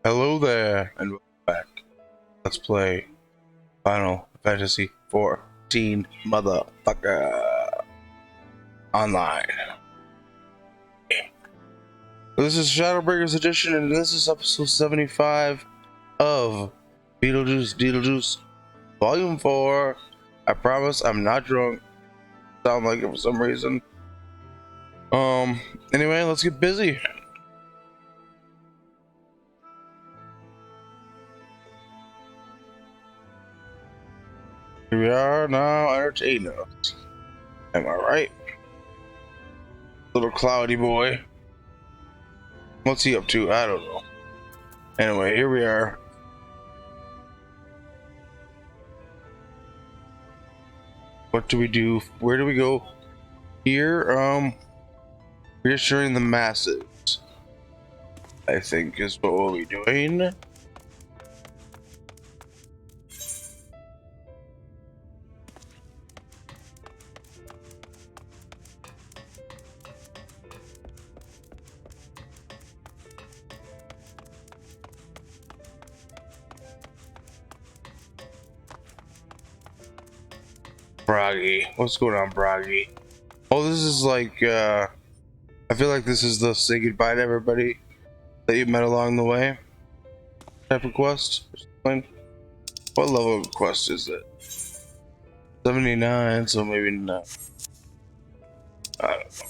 Hello there, and welcome back. Let's play Final Fantasy 14 Motherfucker Online. This is Shadowbringers edition, and this is episode 75 of Beetlejuice Volume 4. I promise I'm not drunk. Sound like it for some reason. Anyway, let's get busy. Here we are now, entertaining us. Am I right? Little cloudy boy. What's he up to? I don't know. Anyway, here we are. What do we do? Where do we go? Here, reassuring the masses, I think is what we'll be doing. Broggy. What's going on, Broggy? Oh, this is like, I feel like this is the say goodbye to everybody that you met along the way type of quest. What level of quest is it? 79, so maybe not. I don't know.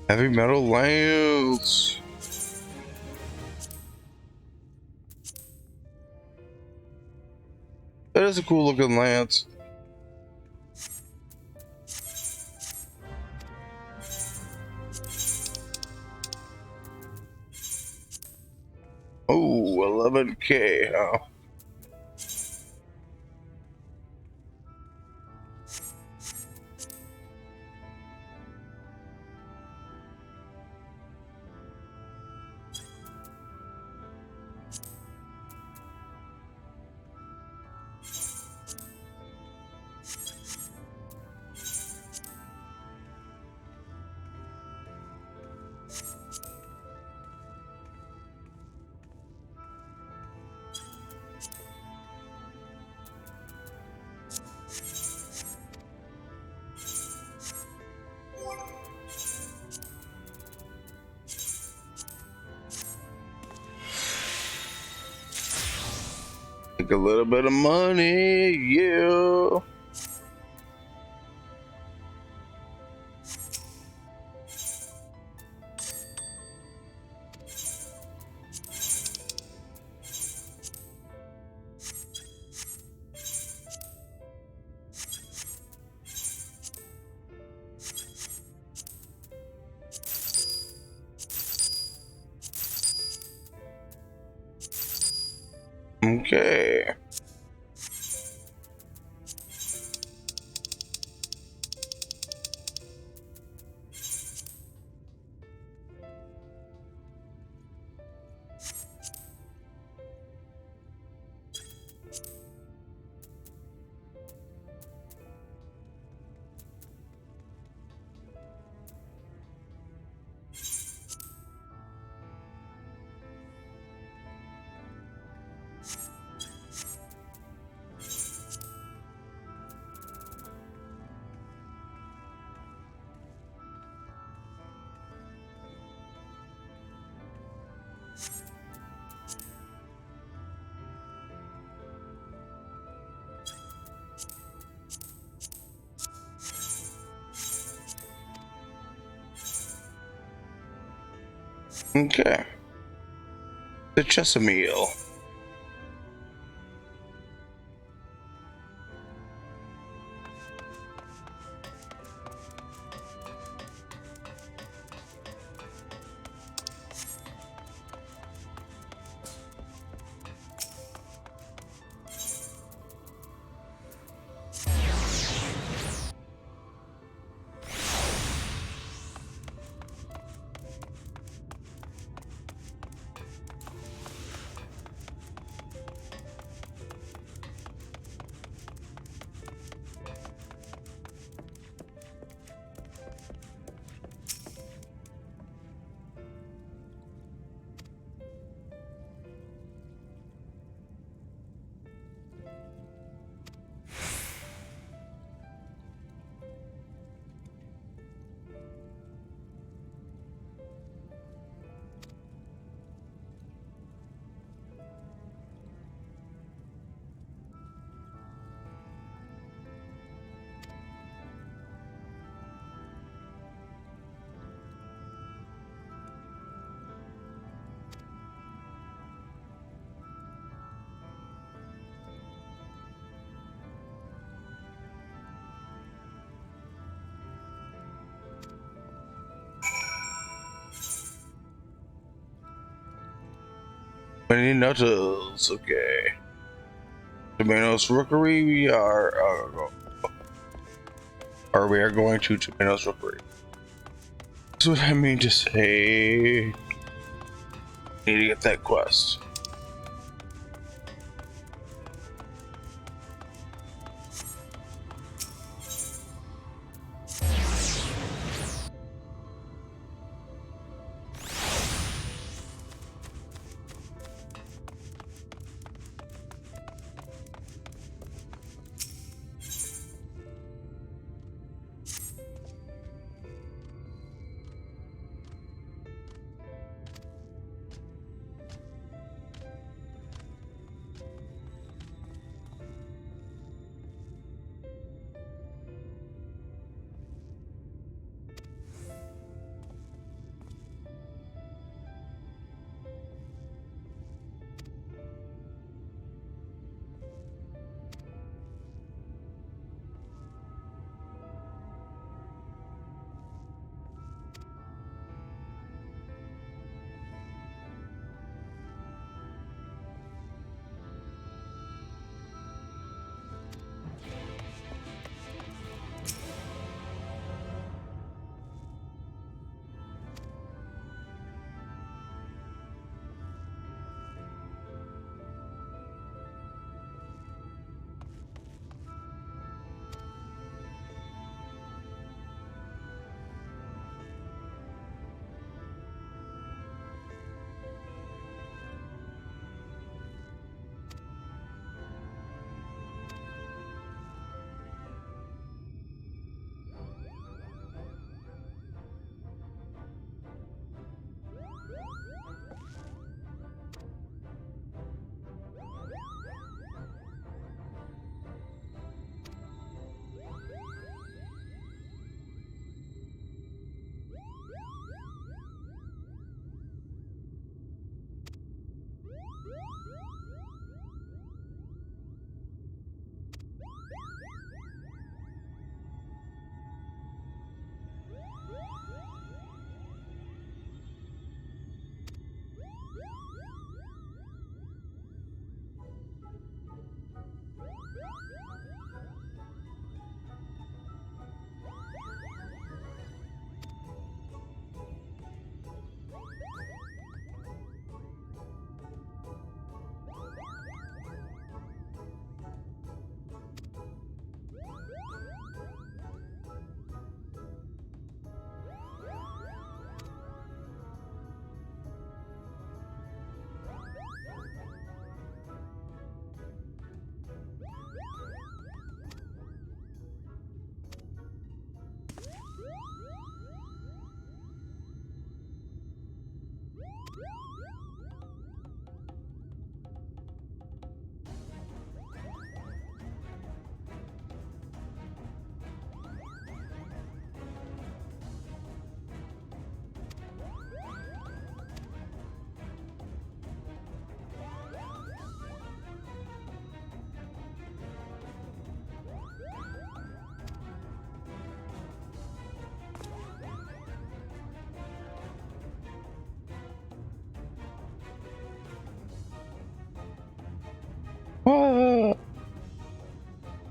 Heavy metal lance. That is a cool looking lance. Oh, 11K, huh? Take a little bit of money, yeah. Okay. Okay. The Chesameal. Many nutters. Okay. Tomatoes Rookery. We are. Or we are going to Tomatoes Rookery. That's what I mean to say. Need to get that quest.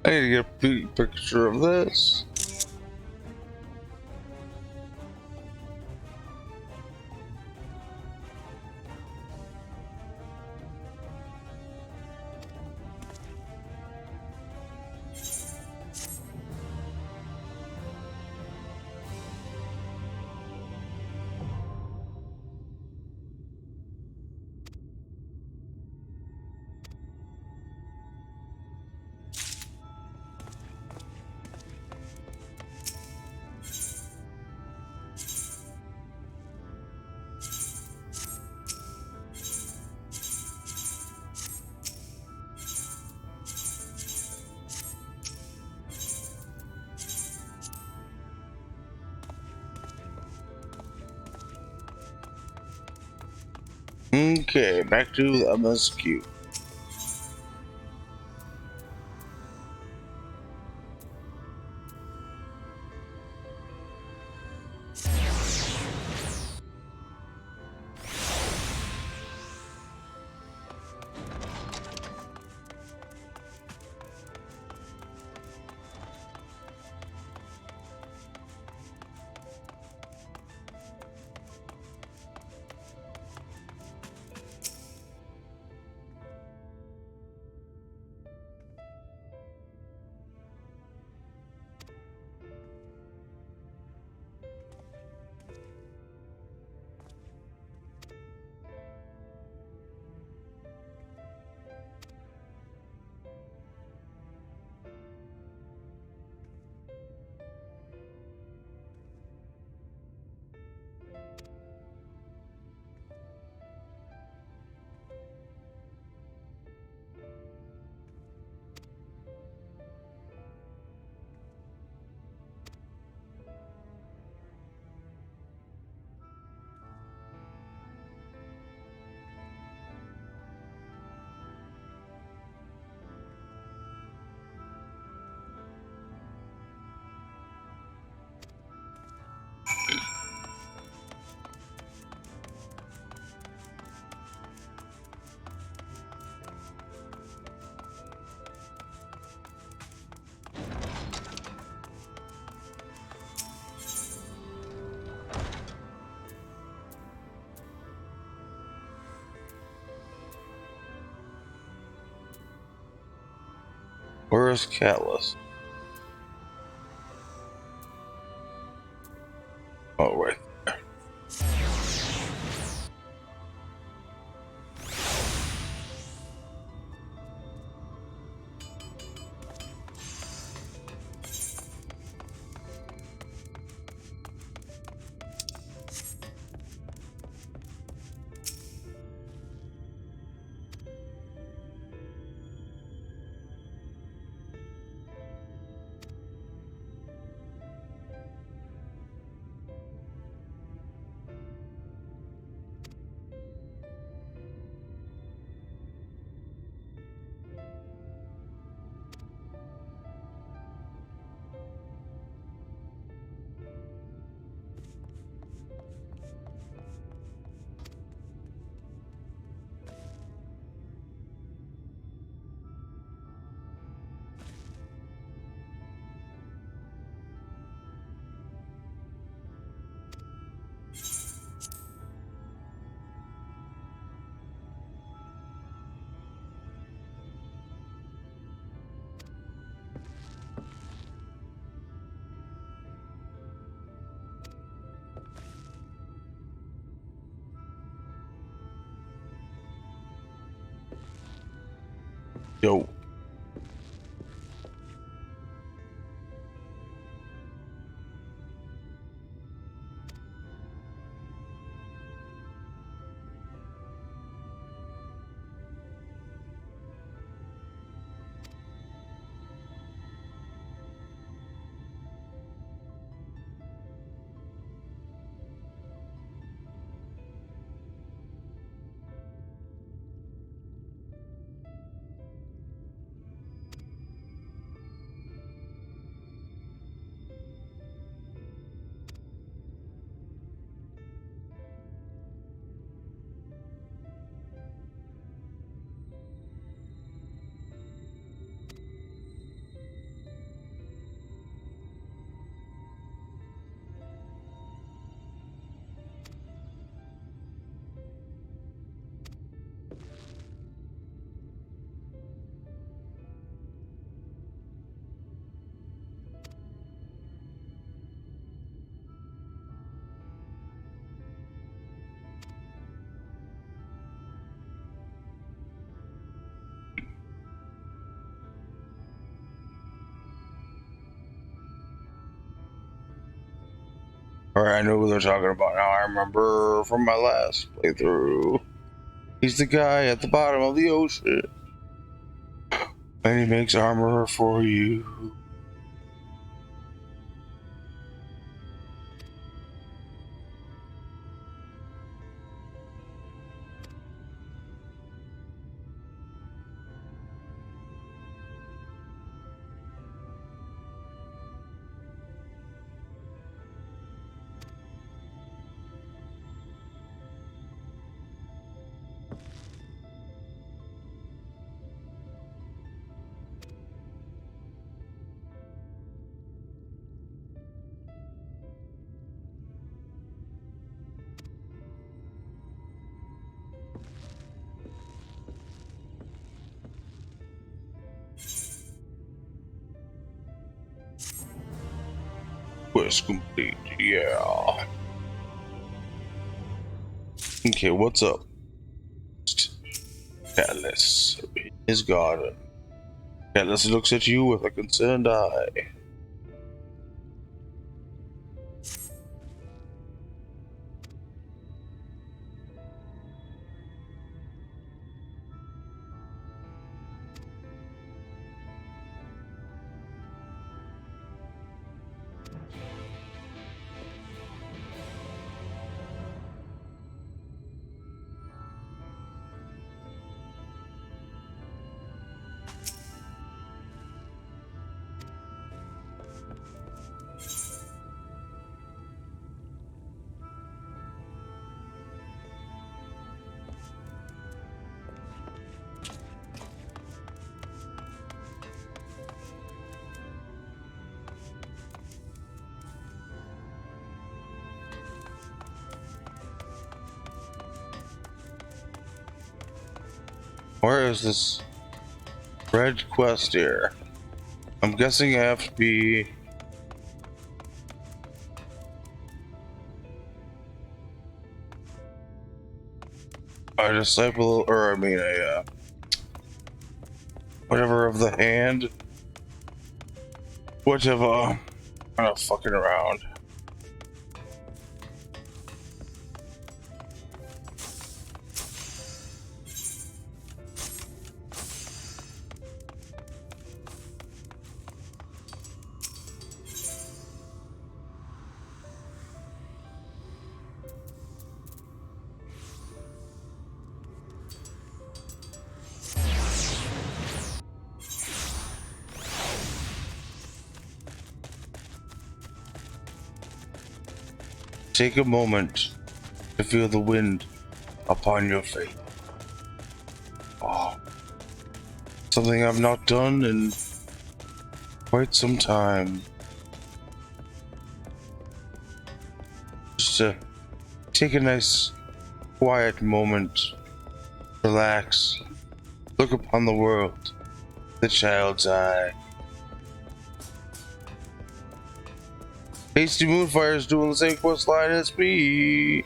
I need to get a picture of this. Okay, back to the MSQ. Where is Catalyst? Oh, right. Yo. Alright, I know who they're talking about now. I remember from my last playthrough. He's the guy at the bottom of the ocean. And he makes armor for you. Quest complete, yeah. Okay, what's up? Atlas, his garden. Atlas looks at you with a concerned eye. Where is this red quest here? I'm guessing I have to be... a disciple, or I mean whatever of the hand. Whatever. I'm not fucking around. Take a moment to feel the wind upon your face. Oh, something I've not done in quite some time. Just to take a nice, quiet moment, relax, look upon the world, the child's eye. Hasty Moonfire is doing the same quest line as me.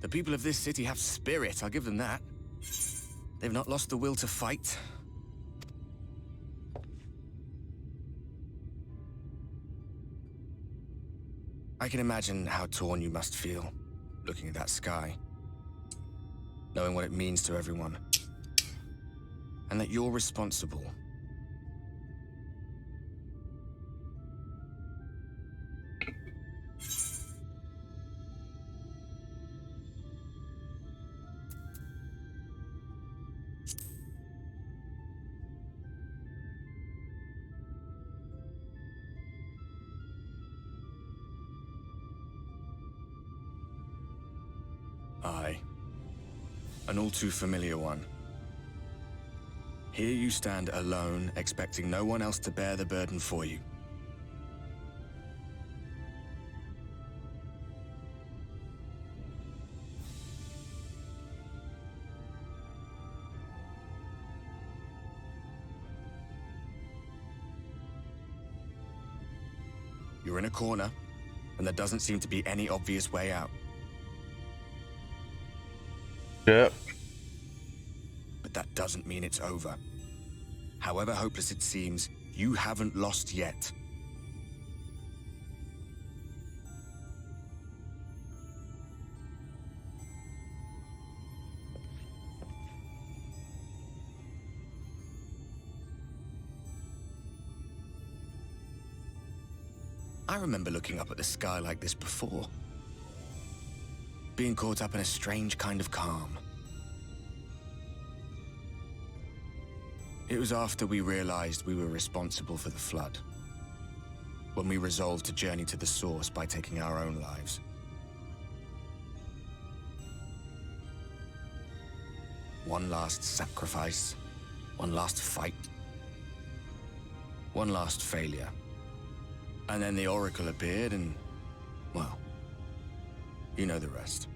The people of this city have spirit, I'll give them that. They've not lost the will to fight. I can imagine how torn you must feel, looking at that sky, knowing what it means to everyone, and that you're responsible. Aye. An all too familiar one. Here you stand alone, expecting no one else to bear the burden for you. You're in a corner, and there doesn't seem to be any obvious way out. Yep. But that doesn't mean it's over. However hopeless it seems, you haven't lost yet. I remember looking up at the sky like this before. Being caught up in a strange kind of calm. It was after we realized we were responsible for the flood. When we resolved to journey to the source by taking our own lives. One last sacrifice. One last fight. One last failure. And then the Oracle appeared and, well, you know the rest.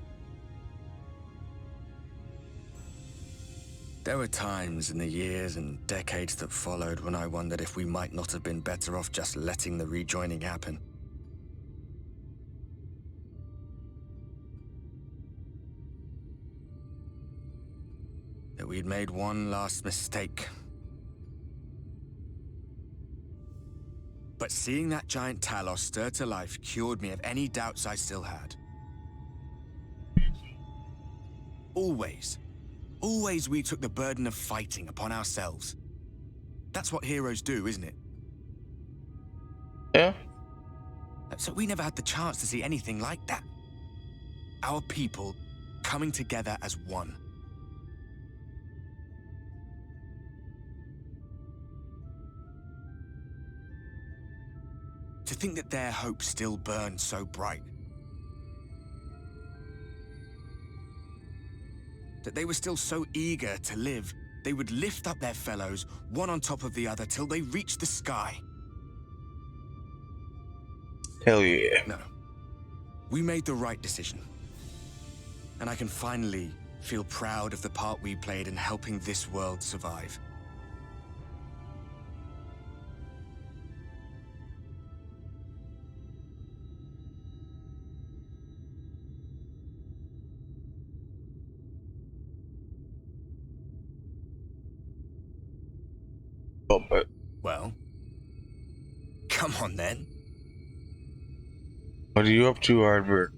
There were times in the years and decades that followed when I wondered if we might not have been better off just letting the rejoining happen. That we'd made one last mistake. But seeing that giant Talos stir to life cured me of any doubts I still had. Always we took the burden of fighting upon ourselves. That's what heroes do, isn't it? Yeah. So we never had the chance to see anything like that. Our people coming together as one. To think that their hope still burned so bright. That they were still so eager to live, they would lift up their fellows, one on top of the other, till they reached the sky. Hell yeah. No. We made the right decision. And I can finally feel proud of the part we played in helping this world survive. But Well, come on then. what are you up to, Ardbert?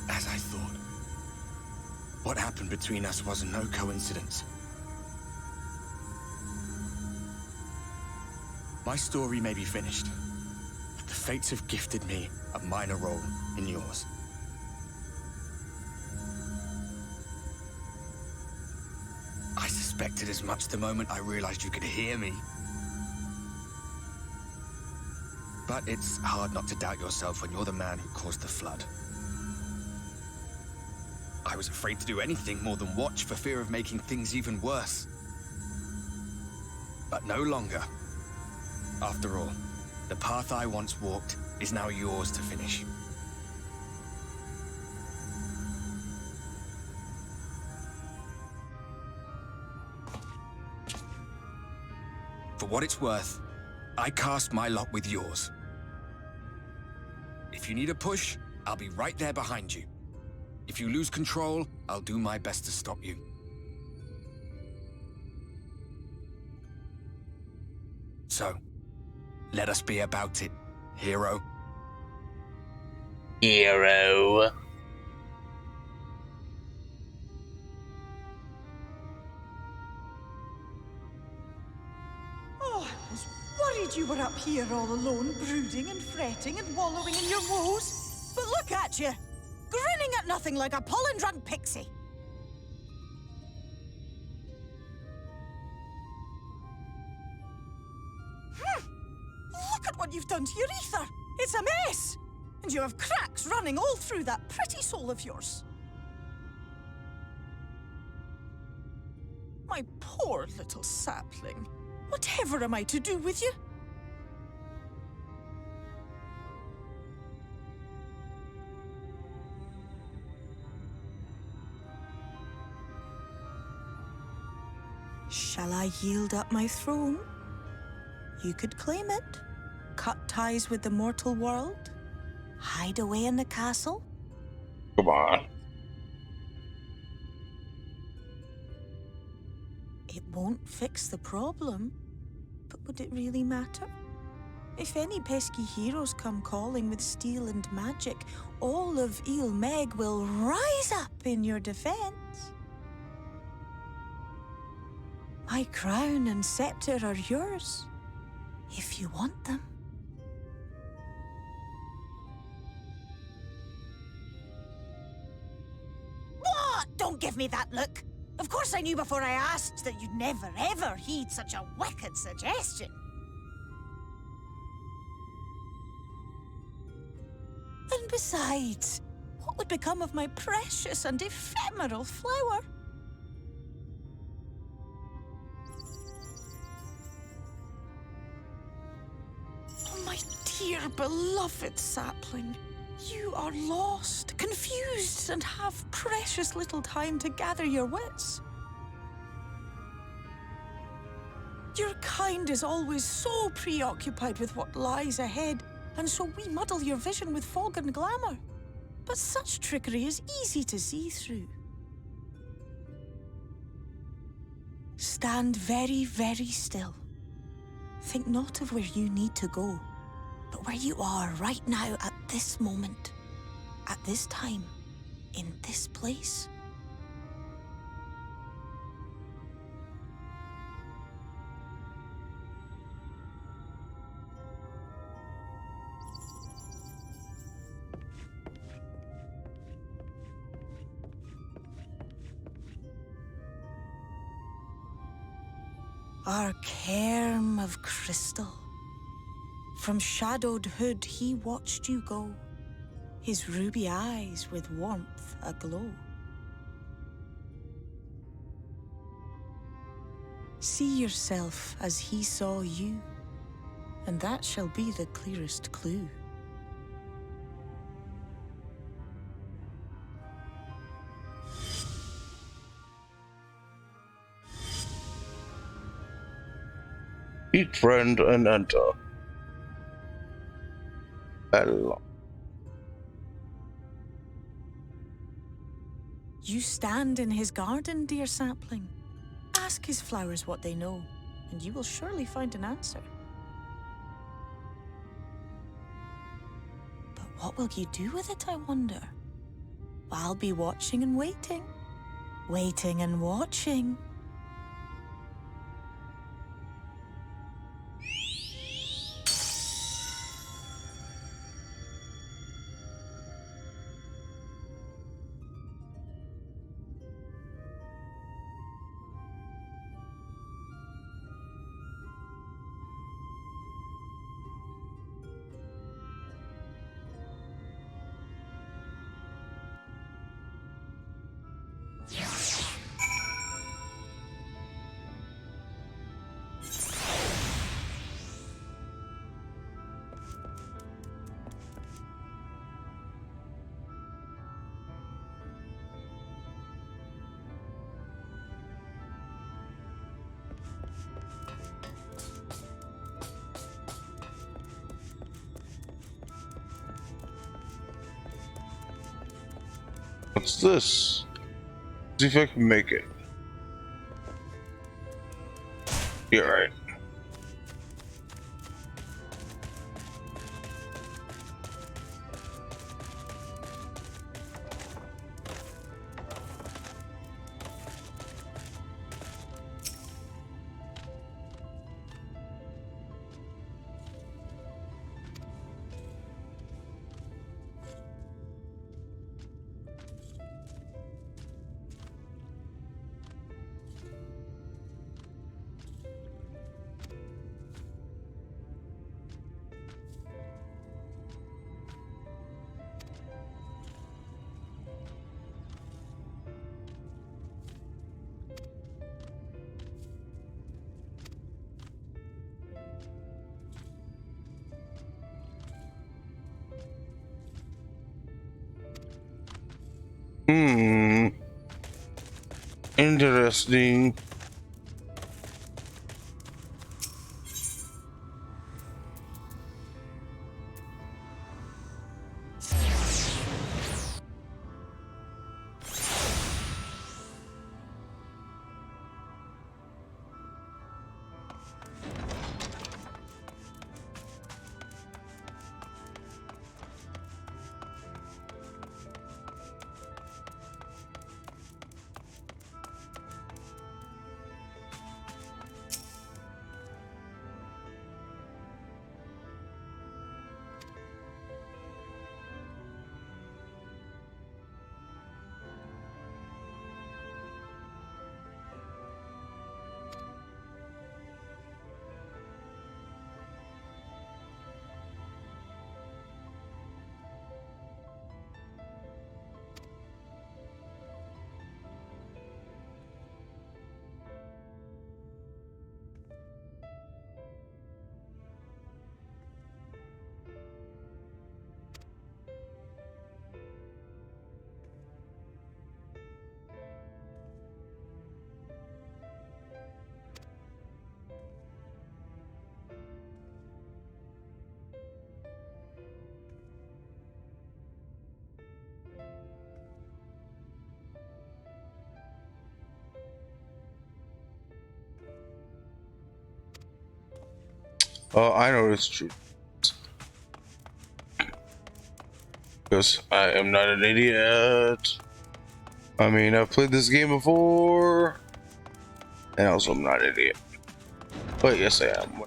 As I thought. What happened between us was no coincidence. My story may be finished, but the fates have gifted me a minor role in yours. I suspected as much the moment I realized you could hear me. But it's hard not to doubt yourself when you're the man who caused the flood. I was afraid to do anything more than watch for fear of making things even worse. But no longer. After all, the path I once walked is now yours to finish. For what it's worth, I cast my lot with yours. If you need a push, I'll be right there behind you. If you lose control, I'll do my best to stop you. So, let us be about it, hero. Hero. Oh, I was worried you were up here all alone, brooding and fretting and wallowing in your woes. But look at you, grinning at nothing like a pollen-drunk pixie. Look at what you've done to your ether. It's a mess. And you have cracks running all through that pretty soul of yours. My poor little sapling. Whatever am I to do with you? Shall I yield up my throne? You could claim it, cut ties with the mortal world, hide away in the castle. Come on. It won't fix the problem, but would it really matter? If any pesky heroes come calling with steel and magic, all of Il Meg will rise up in your defense. My crown and scepter are yours, if you want them. What? Don't give me that look. Of course I knew before I asked that you'd never ever heed such a wicked suggestion. And besides, what would become of my precious and ephemeral flower? Oh, my dear beloved sapling. You are lost, confused, and have precious little time to gather your wits. Your kind is always so preoccupied with what lies ahead, and so we muddle your vision with fog and glamour. But such trickery is easy to see through. Stand very, very still. Think not of where you need to go, but where you are right now at this moment, at this time, in this place. Our cairn of crystal. From shadowed hood he watched you go, his ruby eyes with warmth aglow. See yourself as he saw you, and that shall be the clearest clue. Eat friend and enter. Hello. You stand in his garden, dear sapling. Ask his flowers what they know, and you will surely find an answer. But what will you do with it, I wonder? I'll be watching and waiting. Waiting and watching. What's this? See if I can make it. You're right. Interesting. Oh, I know it's true. Because I am not an idiot. I mean, I've played this game before. And also, I'm not an idiot. But yes, I am.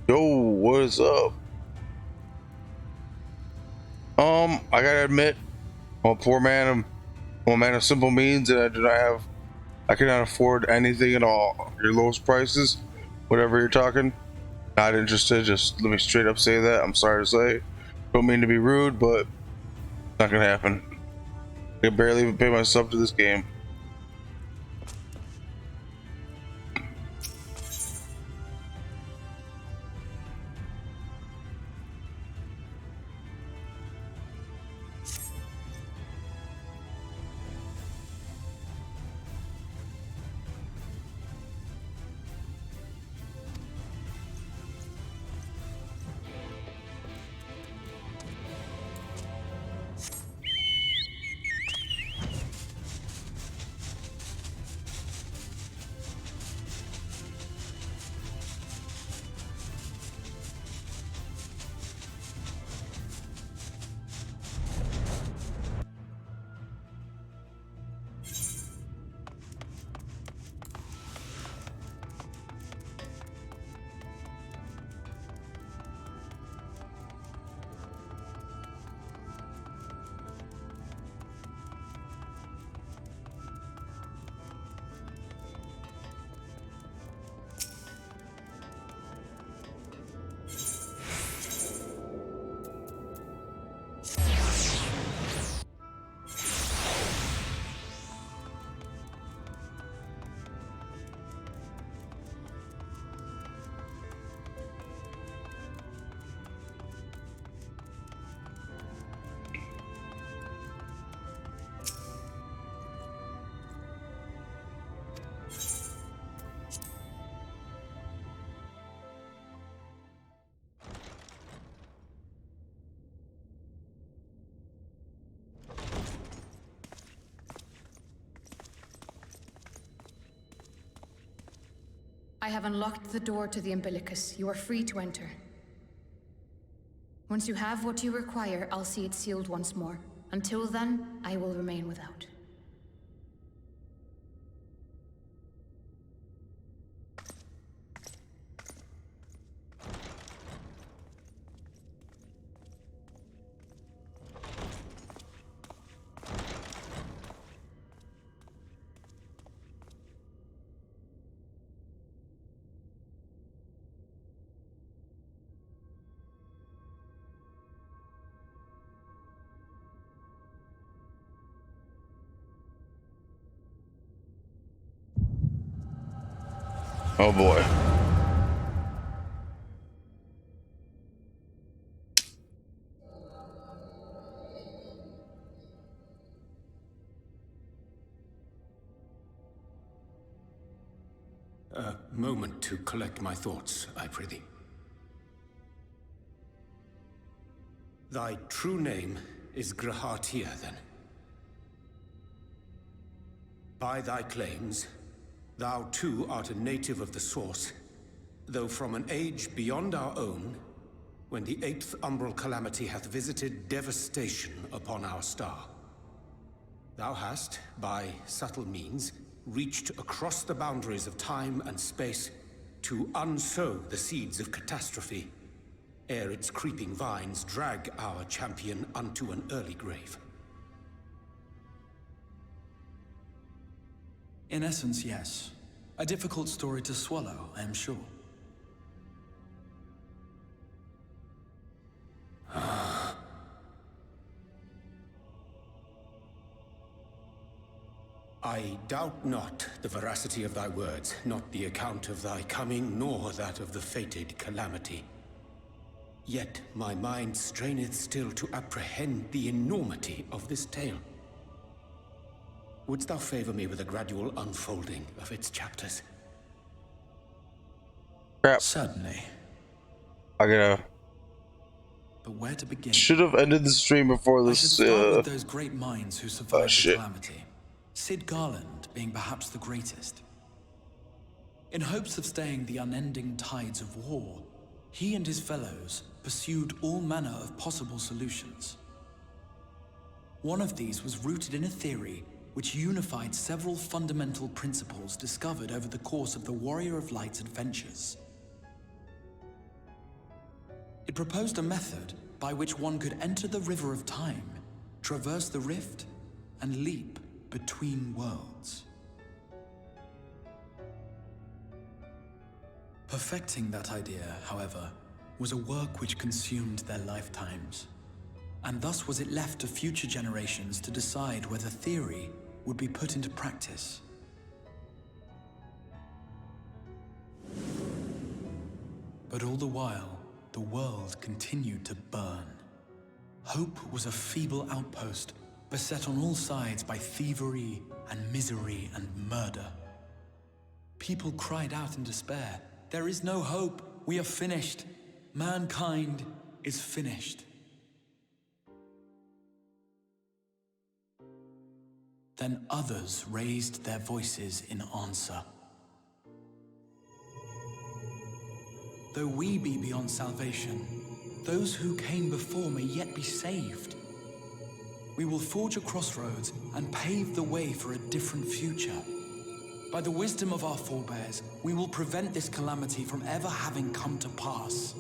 Yo, what is up? I gotta admit, I'm a poor man. I'm a man of simple means, and I cannot afford anything at all. Your lowest prices, whatever you're talking, not interested. Just let me straight up say that. I'm sorry to say. Don't mean to be rude, but not gonna happen. I can barely even pay myself to this game. I have unlocked the door to the umbilicus. You are free to enter. Once you have what you require, I'll see it sealed once more. Until then, I will remain without. Oh boy. A moment to collect my thoughts, I prithee. Thy true name is Grahatia, then. By thy claims, thou too art a native of the Source, though from an age beyond our own, when the 8th umbral calamity hath visited devastation upon our star. Thou hast, by subtle means, reached across the boundaries of time and space to unsow the seeds of catastrophe, ere its creeping vines drag our champion unto an early grave. In essence, yes. A difficult story to swallow, I am sure. I doubt not the veracity of thy words, not the account of thy coming, nor that of the fated calamity. Yet my mind straineth still to apprehend the enormity of this tale. Wouldst thou favor me with a gradual unfolding of its chapters? Crap. Certainly. I gotta. But where to begin? Should have ended the stream before I should this. start with those great minds who survived the shit. calamity. Sid Garland being perhaps the greatest. In hopes of staying the unending tides of war, he and his fellows pursued all manner of possible solutions. One of these was rooted in a theory which unified several fundamental principles discovered over the course of the Warrior of Light's adventures. It proposed a method by which one could enter the river of time, traverse the rift, and leap between worlds. Perfecting that idea, however, was a work which consumed their lifetimes, and thus was it left to future generations to decide whether theory would be put into practice. But all the while, the world continued to burn. Hope was a feeble outpost, beset on all sides by thievery and misery and murder. People cried out in despair, "There is no hope, we are finished. Mankind is finished." Then others raised their voices in answer. Though we be beyond salvation, those who came before may yet be saved. We will forge a crossroads and pave the way for a different future. By the wisdom of our forebears, we will prevent this calamity from ever having come to pass.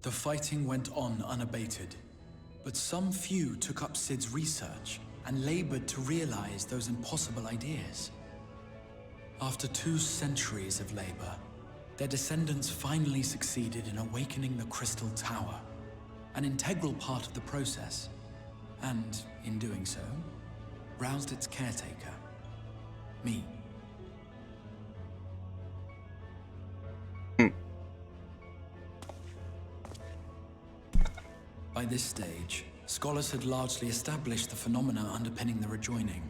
The fighting went on unabated, but some few took up Sid's research and labored to realize those impossible ideas. After 2 centuries of labor, their descendants finally succeeded in awakening the Crystal Tower, an integral part of the process, and, in doing so, roused its caretaker, me. By this stage, scholars had largely established the phenomena underpinning the rejoining,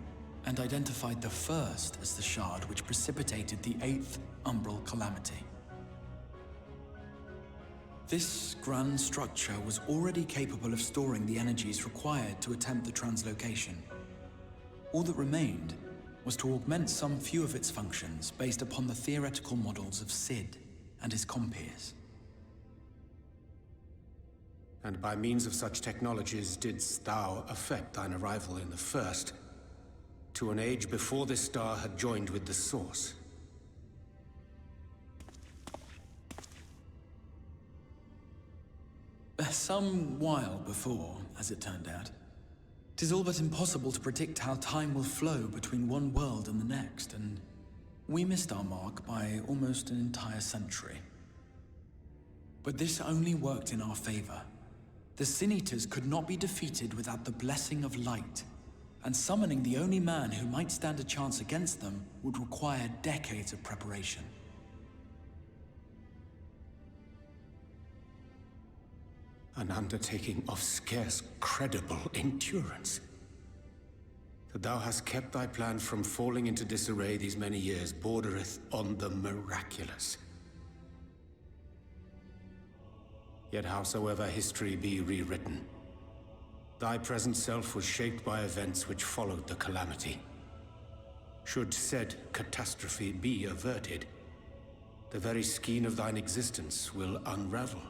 and identified the first as the shard which precipitated the 8th Umbral Calamity. This grand structure was already capable of storing the energies required to attempt the translocation. All that remained was to augment some few of its functions based upon the theoretical models of Sid and his compeers. And by means of such technologies didst thou effect thine arrival in the first, to an age before this star had joined with the Source. Some while before, as it turned out. 'Tis all but impossible to predict how time will flow between one world and the next, and we missed our mark by almost an entire century. But this only worked in our favor. The Sin Eaters could not be defeated without the blessing of light, and summoning the only man who might stand a chance against them would require decades of preparation. An undertaking of scarce credible endurance. That thou hast kept thy plan from falling into disarray these many years bordereth on the miraculous. Yet howsoever history be rewritten, thy present self was shaped by events which followed the calamity. Should said catastrophe be averted, the very skein of thine existence will unravel.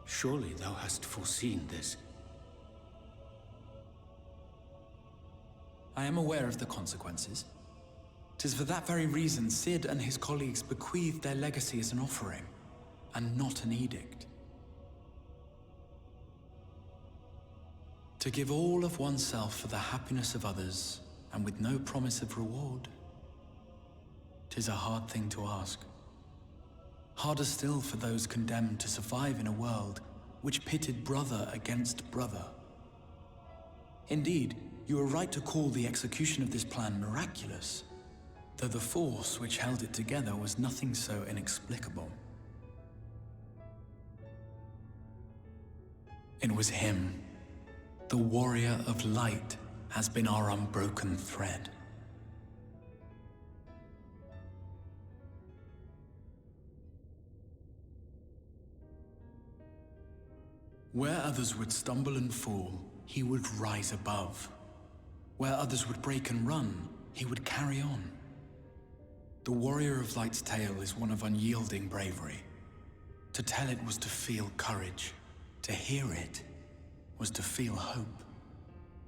Surely thou hast foreseen this. I am aware of the consequences. 'Tis for that very reason Sid and his colleagues bequeathed their legacy as an offering, and not an edict. To give all of oneself for the happiness of others, and with no promise of reward. 'Tis a hard thing to ask. Harder still for those condemned to survive in a world which pitted brother against brother. Indeed, you are right to call the execution of this plan miraculous, though the force which held it together was nothing so inexplicable. It was him. The warrior of light has been our unbroken thread. Where others would stumble and fall, he would rise above. Where others would break and run, he would carry on. The warrior of light's tale is one of unyielding bravery. To tell it was to feel courage. To hear it was to feel hope.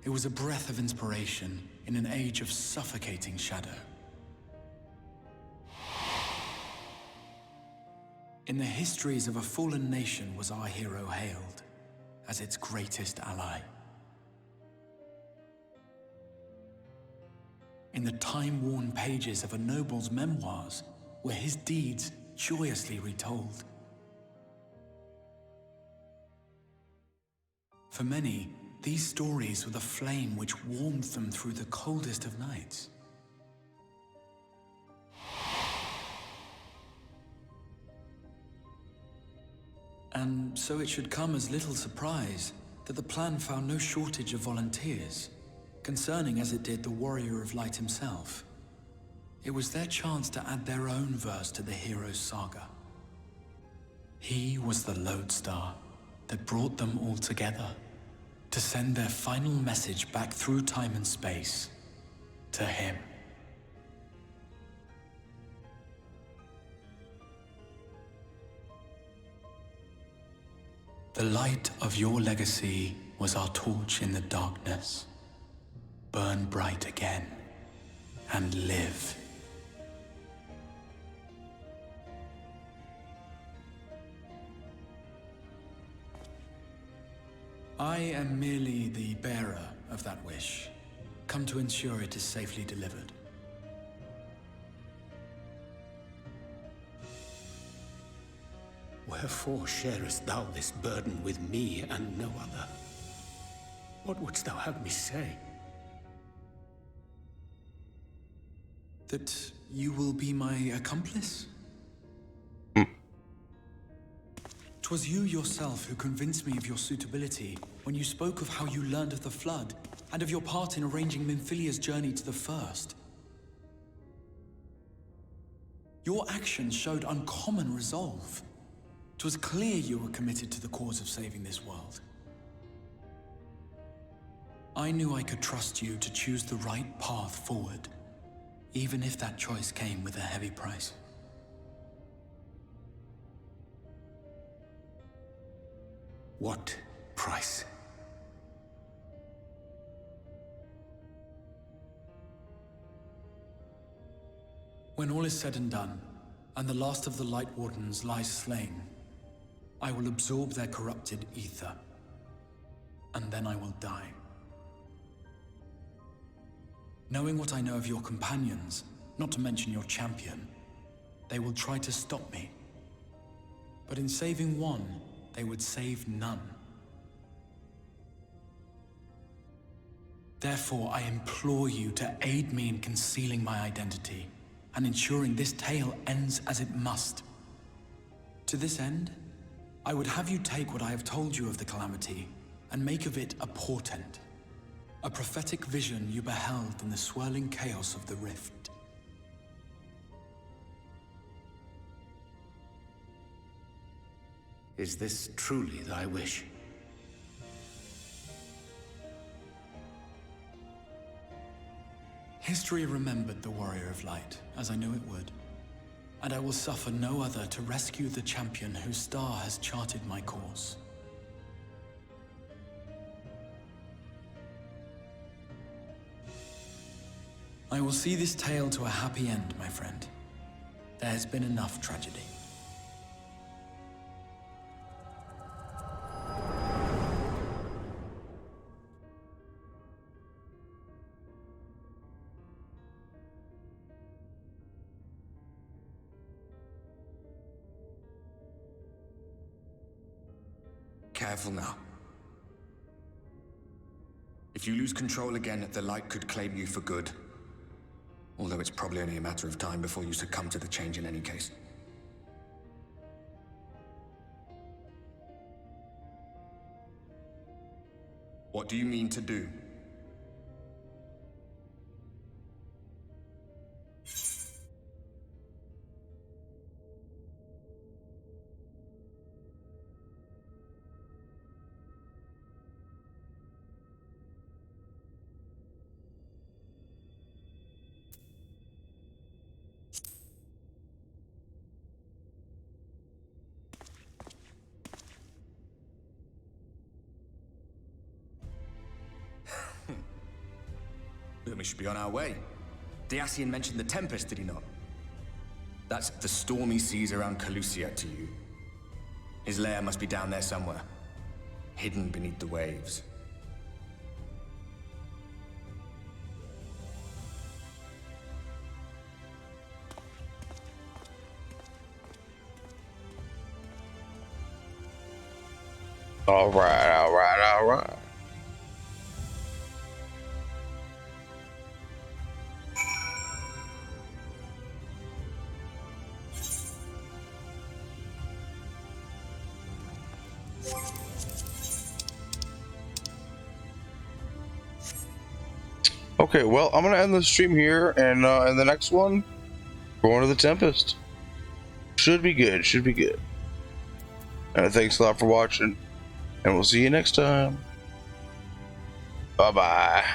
It was a breath of inspiration in an age of suffocating shadow. In the histories of a fallen nation was our hero hailed as its greatest ally. In the time-worn pages of a noble's memoirs were his deeds joyously retold. For many, these stories were the flame which warmed them through the coldest of nights. And so it should come as little surprise that the plan found no shortage of volunteers, concerning as it did the Warrior of Light himself. It was their chance to add their own verse to the hero's saga. He was the lodestar that brought them all together, to send their final message back through time and space to him. The light of your legacy was our torch in the darkness. Burn bright again and live. I am merely the bearer of that wish, come to ensure it is safely delivered. Wherefore sharest thou this burden with me and no other? What wouldst thou have me say? That you will be my accomplice? 'Twas you yourself who convinced me of your suitability when you spoke of how you learned of the Flood and of your part in arranging Minfilia's journey to the First. Your actions showed uncommon resolve. 'Twas clear you were committed to the cause of saving this world. I knew I could trust you to choose the right path forward, even if that choice came with a heavy price. What price? When all is said and done, and the last of the Light Wardens lies slain, I will absorb their corrupted ether, and then I will die. Knowing what I know of your companions, not to mention your champion, they will try to stop me. But in saving one, they would save none. Therefore, I implore you to aid me in concealing my identity and ensuring this tale ends as it must. To this end, I would have you take what I have told you of the Calamity and make of it a portent, a prophetic vision you beheld in the swirling chaos of the Rift. Is this truly thy wish? History remembered the Warrior of Light, as I knew it would, and I will suffer no other to rescue the champion whose star has charted my course. I will see this tale to a happy end, my friend. There has been enough tragedy. Careful now. If you lose control again, the Light could claim you for good. Although it's probably only a matter of time before you succumb to the change in any case. What do you mean to do? Then we should be on our way. Dacian mentioned the Tempest, did he not? That's the stormy seas around Calusia to you. His lair must be down there somewhere, hidden beneath the waves. All right, all right, all right. Okay, well, I'm gonna end the stream here, and in the next one, going to the Tempest. Should be good. Should be good. And thanks a lot for watching, and we'll see you next time. Bye bye.